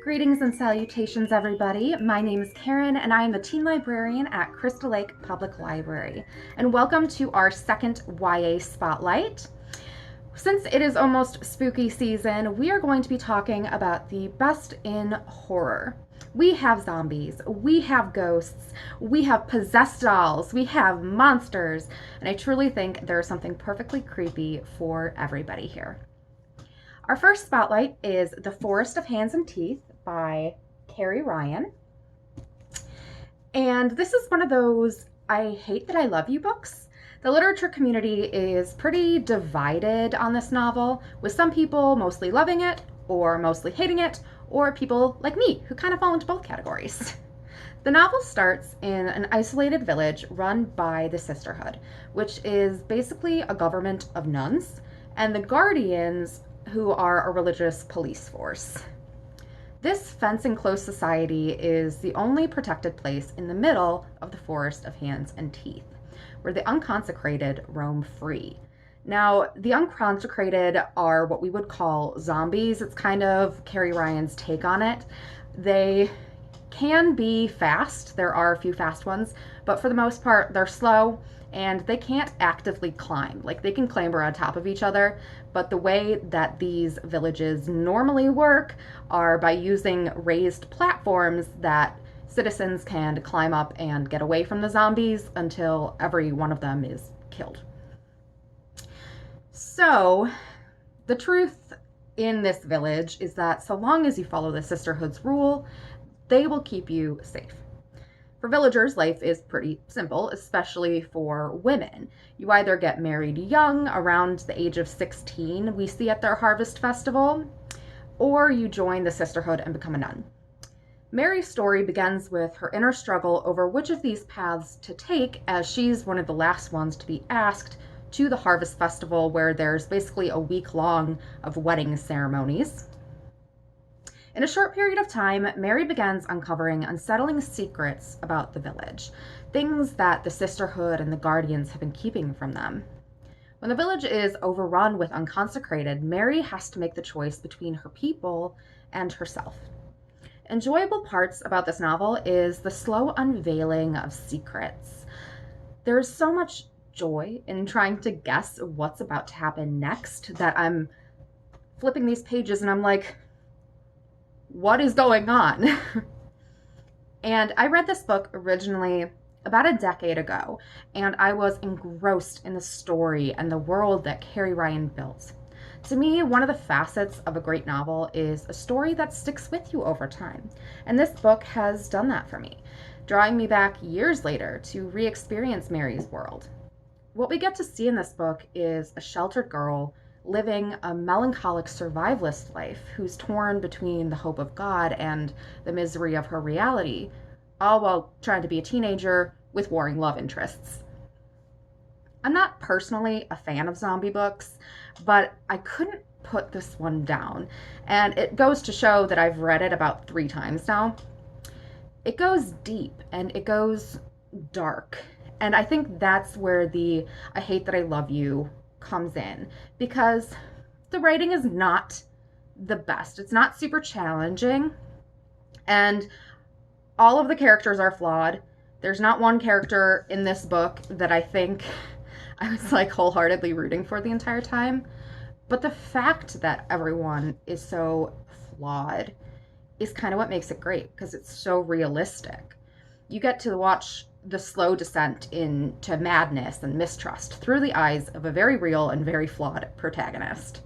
Greetings and salutations, everybody. My name is Karin, and I am the teen librarian at Crystal Lake Public Library. And welcome to our second YA Spotlight. Since it is almost spooky season, we are going to be talking about the best in horror. We have zombies, we have ghosts, we have possessed dolls, we have monsters, and I truly think there's something perfectly creepy for everybody here. Our first spotlight is The Forest of Hands and Teeth by Karin Ryan. And this is one of those I hate that I love you books. The literature community is pretty divided on this novel, with some people mostly loving it, or mostly hating it, or people like me who kind of fall into both categories. The novel starts in an isolated village run by the Sisterhood, which is basically a government of nuns, and the Guardians, who are a religious police force. This fence-enclosed society is the only protected place in the middle of the Forest of Hands and Teeth, where the unconsecrated roam free. Now, the unconsecrated are what we would call zombies. It's kind of Karin Ryan's take on it. They can be fast. There are a few fast ones, but for the most part, they're slow and they can't actively climb. Like, they can clamber on top of each other, but the way that these villages normally work are by using raised platforms that citizens can climb up and get away from the zombies until every one of them is killed. So, the truth in this village is that so long as you follow the Sisterhood's rule, they will keep you safe. For villagers, life is pretty simple, especially for women. You either get married young, around the age of 16, we see at their harvest festival, or you join the Sisterhood and become a nun. Mary's story begins with her inner struggle over which of these paths to take, as she's one of the last ones to be asked to the harvest festival, where there's basically a week long of wedding ceremonies. In a short period of time, Mary begins uncovering unsettling secrets about the village, things that the Sisterhood and the Guardians have been keeping from them. When the village is overrun with unconsecrated, Mary has to make the choice between her people and herself. Enjoyable parts about this novel is the slow unveiling of secrets. There's so much joy in trying to guess what's about to happen next that I'm flipping these pages and I'm like, what is going on? And I read this book originally about a decade ago, and I was engrossed in the story and the world that Karin Ryan built. To me, one of the facets of a great novel is a story that sticks with you over time, and this book has done that for me, drawing me back years later to re-experience Mary's world. What we get to see in this book is a sheltered girl living a melancholic survivalist life who's torn between the hope of God and the misery of her reality, all while trying to be a teenager with warring love interests. I'm not personally a fan of zombie books, but I couldn't put this one down, and it goes to show that I've read it about 3 times now. It goes deep and it goes dark, and I think that's where the I hate that I love you comes in, because the writing is not the best. It's not super challenging, and all of the characters are flawed. There's not one character in this book that I think I was like wholeheartedly rooting for the entire time. But the fact that everyone is so flawed is kind of what makes it great, because it's so realistic. You get to watch the slow descent into madness and mistrust through the eyes of a very real and very flawed protagonist.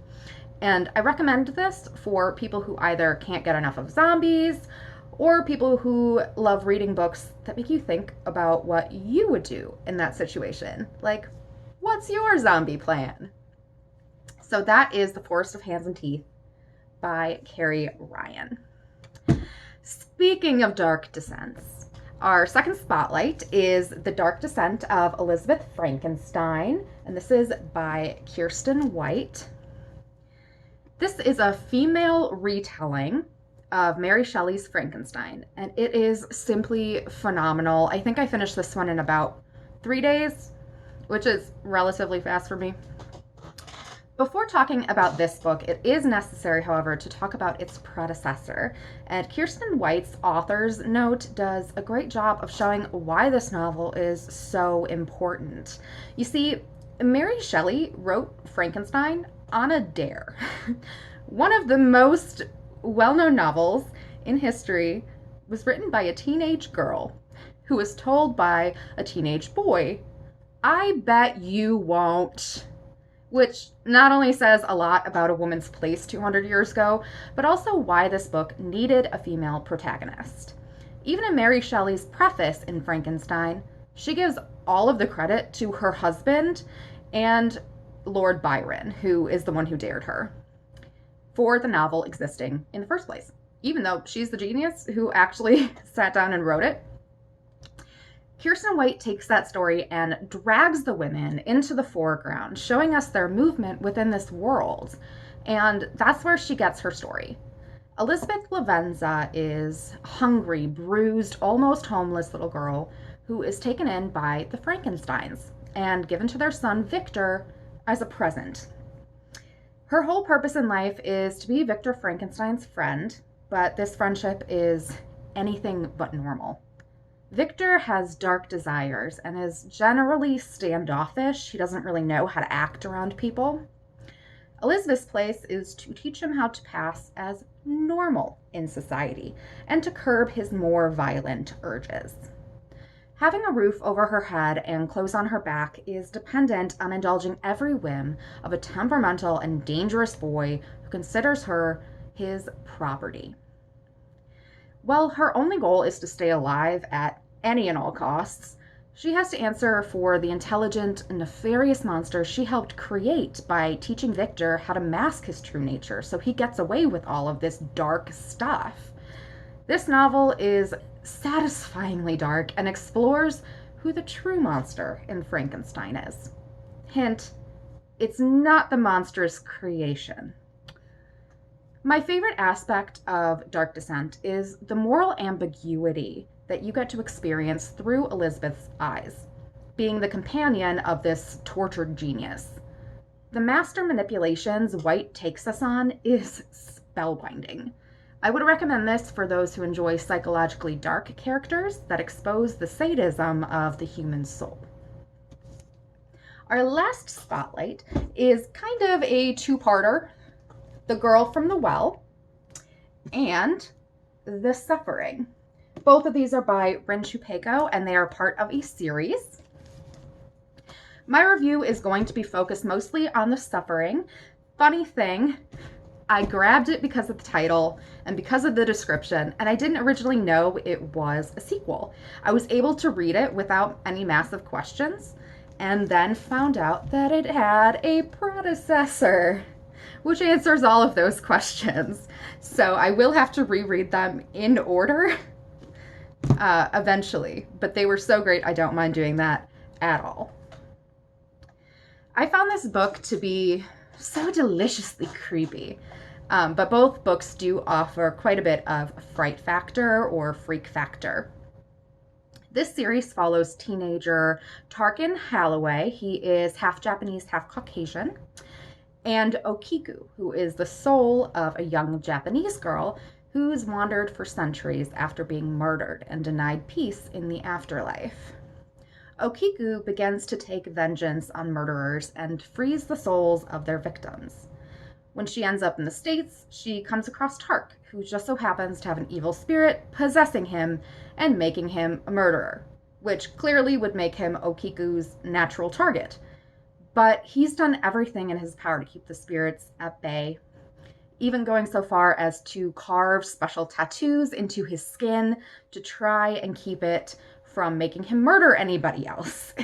And I recommend this for people who either can't get enough of zombies, or people who love reading books that make you think about what you would do in that situation. Like, what's your zombie plan? So that is The Forest of Hands and Teeth by Karin Ryan. Speaking of dark descents, our second spotlight is The Dark Descent of Elizabeth Frankenstein, and this is by Kiersten White. This is a female retelling of Mary Shelley's Frankenstein, and it is simply phenomenal. I think I finished this one in about 3 days, which is relatively fast for me. Before talking about this book, it is necessary, however, to talk about its predecessor. And Kirsten White's author's note does a great job of showing why this novel is so important. You see, Mary Shelley wrote Frankenstein on a dare. One of the most well known novels in history was written by a teenage girl who was told by a teenage boy, "I bet you won't." Which not only says a lot about a woman's place 200 years ago, but also why this book needed a female protagonist. Even in Mary Shelley's preface in Frankenstein, she gives all of the credit to her husband and Lord Byron, who is the one who dared her, for the novel existing in the first place, even though she's the genius who actually sat down and wrote it. Kirsten White takes that story and drags the women into the foreground, showing us their movement within this world. And that's where she gets her story. Elizabeth Lavenza is a hungry, bruised, almost homeless little girl who is taken in by the Frankensteins and given to their son Victor as a present. Her whole purpose in life is to be Victor Frankenstein's friend, but this friendship is anything but normal. Victor has dark desires and is generally standoffish. He doesn't really know how to act around people. Elizabeth's place is to teach him how to pass as normal in society and to curb his more violent urges. Having a roof over her head and clothes on her back is dependent on indulging every whim of a temperamental and dangerous boy who considers her his property. Well, her only goal is to stay alive at any and all costs. She has to answer for the intelligent and nefarious monster she helped create by teaching Victor how to mask his true nature so he gets away with all of this dark stuff. This novel is satisfyingly dark and explores who the true monster in Frankenstein is. Hint, it's not the monster's creation. My favorite aspect of Dark Descent is the moral ambiguity that you get to experience through Elizabeth's eyes, being the companion of this tortured genius. The master manipulations White takes us on is spellbinding. I would recommend this for those who enjoy psychologically dark characters that expose the sadism of the human soul. Our last spotlight is kind of a two-parter: The Girl from the Well and The Suffering. Both of these are by Rin Chupeco, and they are part of a series. My review is going to be focused mostly on The Suffering. Funny thing, I grabbed it because of the title and because of the description, and I didn't originally know it was a sequel. I was able to read it without any massive questions, and then found out that it had a predecessor, which answers all of those questions. So I will have to reread them in order eventually, but they were so great I don't mind doing that at all. I found this book to be so deliciously creepy, but both books do offer quite a bit of fright factor or freak factor. This series follows teenager Tarkin Holloway. He is half Japanese, half Caucasian, and Okiku, who is the soul of a young Japanese girl who's wandered for centuries after being murdered and denied peace in the afterlife. Okiku begins to take vengeance on murderers and frees the souls of their victims. When she ends up in the States, she comes across Tark, who just so happens to have an evil spirit possessing him and making him a murderer, which clearly would make him Okiku's natural target. But he's done everything in his power to keep the spirits at bay, even going so far as to carve special tattoos into his skin to try and keep it from making him murder anybody else.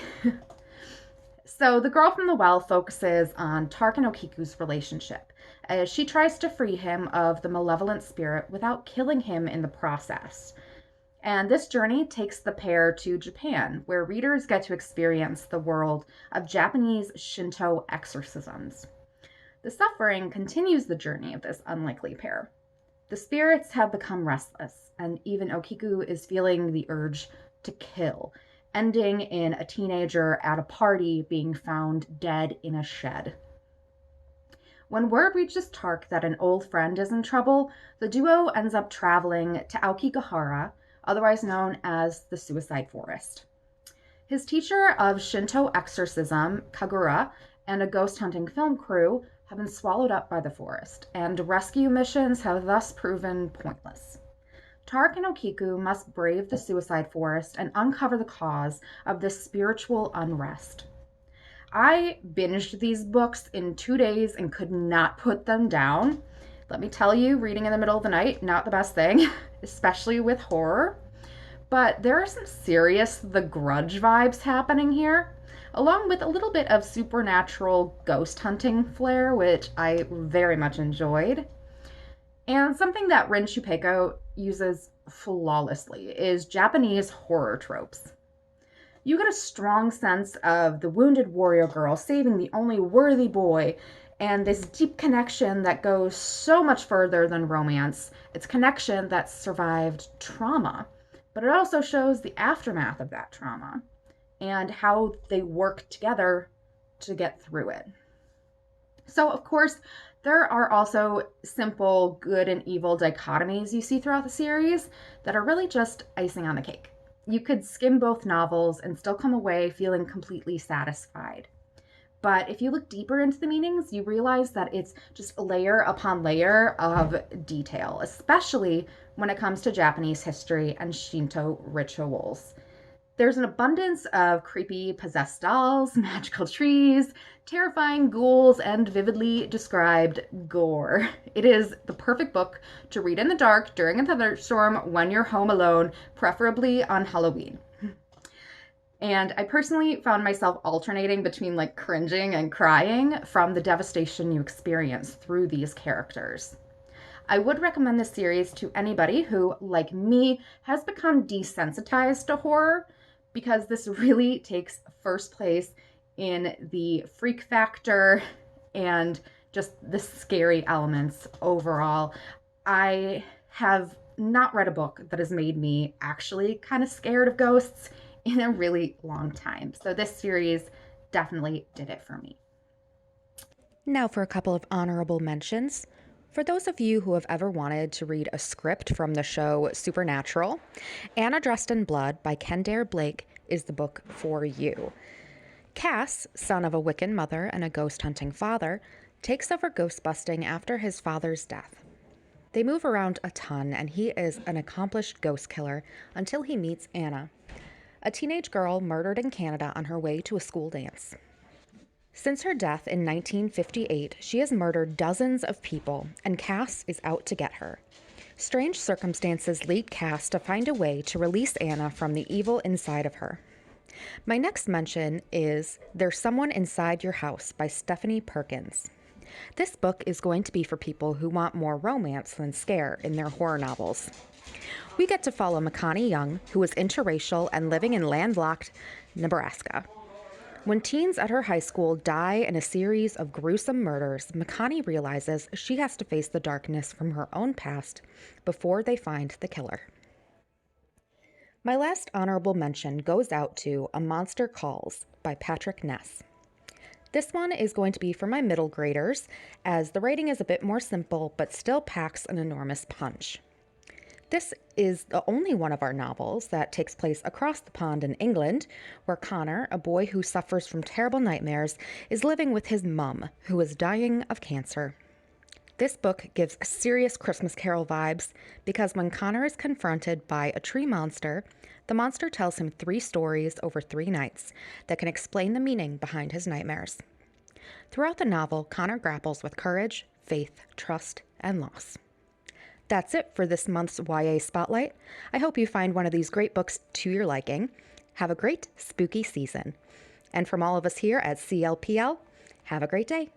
So The Girl from the Well focuses on Tark and Okiku's relationship, as she tries to free him of the malevolent spirit without killing him in the process. And this journey takes the pair to Japan, where readers get to experience the world of Japanese Shinto exorcisms. The Suffering continues the journey of this unlikely pair. The spirits have become restless, and even Okiku is feeling the urge to kill, ending in a teenager at a party being found dead in a shed. When word reaches Tark that an old friend is in trouble, the duo ends up traveling to Aokigahara, otherwise known as the Suicide Forest. His teacher of Shinto exorcism, Kagura, and a ghost hunting film crew have been swallowed up by the forest, and rescue missions have thus proven pointless. Tark and Okiku must brave the suicide forest and uncover the cause of this spiritual unrest. I binged these books in 2 days and could not put them down. Let me tell you, reading in the middle of the night, not the best thing, especially with horror. But there are some serious The Grudge vibes happening here, along with a little bit of supernatural ghost hunting flair, which I very much enjoyed. And something that Rin Chupeco uses flawlessly is Japanese horror tropes. You get a strong sense of the wounded warrior girl saving the only worthy boy, and this deep connection that goes so much further than romance. It's connection that survived trauma, but it also shows the aftermath of that trauma and how they work together to get through it. So, of course, there are also simple good and evil dichotomies you see throughout the series that are really just icing on the cake. You could skim both novels and still come away feeling completely satisfied. But if you look deeper into the meanings, you realize that it's just layer upon layer of detail, especially when it comes to Japanese history and Shinto rituals. There's an abundance of creepy possessed dolls, magical trees, terrifying ghouls, and vividly described gore. It is the perfect book to read in the dark during a thunderstorm when you're home alone, preferably on Halloween. And I personally found myself alternating between like cringing and crying from the devastation you experience through these characters. I would recommend this series to anybody who, like me, has become desensitized to horror, because this really takes first place in the freak factor and just the scary elements overall. I have not read a book that has made me actually kind of scared of ghosts in a really long time. So this series definitely did it for me. Now for a couple of honorable mentions. For those of you who have ever wanted to read a script from the show Supernatural, Anna Dressed in Blood by Kendare Blake is the book for you. Cass, son of a Wiccan mother and a ghost hunting father, takes over ghost busting after his father's death. They move around a ton, and he is an accomplished ghost killer until he meets Anna, a teenage girl murdered in Canada on her way to a school dance. Since her death in 1958, she has murdered dozens of people, and Cass is out to get her. Strange circumstances lead Cass to find a way to release Anna from the evil inside of her. My next mention is There's Someone Inside Your House by Stephanie Perkins. This book is going to be for people who want more romance than scare in their horror novels. We get to follow Makani Young, who is interracial and living in landlocked Nebraska. When teens at her high school die in a series of gruesome murders, Makani realizes she has to face the darkness from her own past before they find the killer. My last honorable mention goes out to A Monster Calls by Patrick Ness. This one is going to be for my middle graders, as the writing is a bit more simple but still packs an enormous punch. This is the only one of our novels that takes place across the pond in England, where Connor, a boy who suffers from terrible nightmares, is living with his mum, who is dying of cancer. This book gives serious Christmas Carol vibes because when Connor is confronted by a tree monster, the monster tells him 3 stories over 3 nights that can explain the meaning behind his nightmares. Throughout the novel, Connor grapples with courage, faith, trust, and loss. That's it for this month's YA Spotlight. I hope you find one of these great books to your liking. Have a great spooky season. And from all of us here at CLPL, have a great day.